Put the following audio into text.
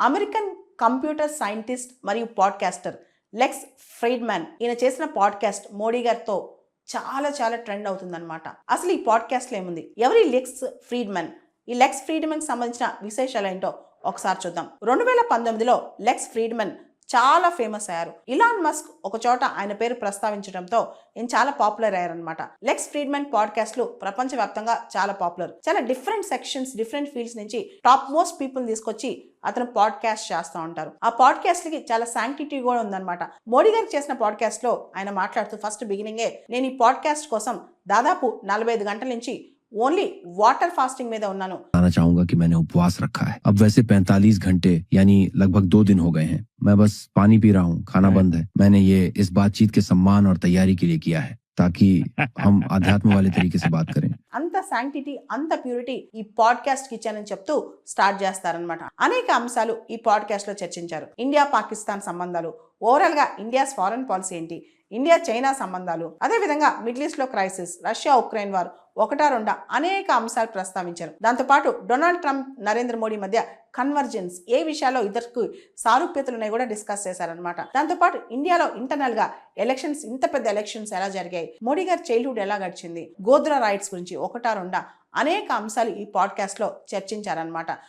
American computer scientist మరియు podcaster లెక్స్ Friedman ఈయన చేసిన పాడ్కాస్ట్ మోడీ గారితో చాలా చాలా ట్రెండ్ అవుతుందన్నమాట. అసలు ఈ పాడ్కాస్ట్లో ఏముంది, ఎవరి లెక్స్ ఫ్రీడ్మన్, ఈ లెక్స్ ఫ్రీడ్మన్ సంబంధించిన విశేషాలు ఏంటో ఒకసారి చూద్దాం. 2019లో లెక్స్ ఫ్రీడ్మన్ చాలా ఫేమస్ అయ్యారు. ఇలాన్ మస్క్ ఒక చోట ఆయన పేరు ప్రస్తావించడంతో ఈయన చాలా పాపులర్ అయ్యారనమాట. లెక్స్ ఫ్రీడ్మన్ పాడ్కాస్ట్లు ప్రపంచవ్యాప్తంగా చాలా పాపులర్. చాలా డిఫరెంట్ సెక్షన్స్, డిఫరెంట్ ఫీల్డ్స్ నుంచి టాప్ మోస్ట్ పీపుల్ తీసుకొచ్చి అతను పాడ్కాస్ట్ చేస్తూ ఉంటారు. ఆ పాడ్కాస్ట్లకి చాలా శాంక్టిటీ కూడా ఉందన్నమాట. మోడీ గారికి చేసిన పాడ్కాస్ట్లో ఆయన మాట్లాడుతూ ఫస్ట్ బిగినింగే, నేను ఈ పాడ్కాస్ట్ కోసం దాదాపు 45 గంటల నుంచి ఓన్లీ వాటర్ फास्टिंग మీద ఉన్నాను. बताना चाहूंगा कि मैंने उपवास रखा है। अब वैसे 45 घंटे यानी लगभग 2 दिन हो गए हैं। मैं बस पानी पी रहा हूँ, खाना बंद है। मैंने ये इस बातचीत के सम्मान और तैयारी के लिए किया है ताकि हम अध्यात्म वाले तरीके से बात करें। అంత శాంక్టిటీ, అంత ప్యూరిటీ ఈ పాడ్కాస్ట్ కి ఇచ్చానని చెప్తూ స్టార్ట్ చేస్తారనమాట. అనేక అంశాలు ఈ పాడ్కాస్ట్ లో చర్చించారు. ఇండియా పాకిస్తాన్ సంబంధాలు, ఓవరాల్ గా ఇండియాస్ ఫారెన్ పాలసీ ఏంటి, ఇండియా చైనా సంబంధాలు, అదేవిధంగా మిడిల్ ఈస్ట్ లో క్రైసిస్, రష్యా ఉక్రెయిన్ వార్, ఒకటా రెండా అనేక అంశాలు ప్రస్తావించారు. దాంతోపాటు డొనాల్డ్ ట్రంప్, నరేంద్ర మోడీ మధ్య కన్వర్జెన్స్, ఏ విషయాల్లో ఇద్దరికి సారూప్యతలున్నాయి కూడా డిస్కస్ చేశారనమాట. దాంతోపాటు ఇండియాలో ఇంటర్నల్ గా ఎలక్షన్స్, ఇంత పెద్ద ఎలక్షన్స్ ఎలా జరిగాయి, మోడీ గారి చైల్డ్హుడ్ ఎలా గడిచింది, గోద్రా రైట్స్ గురించి ఒకటా రెండా అనేక అంశాలు ఈ పాడ్కాస్ట్ లో చర్చించారనమాట.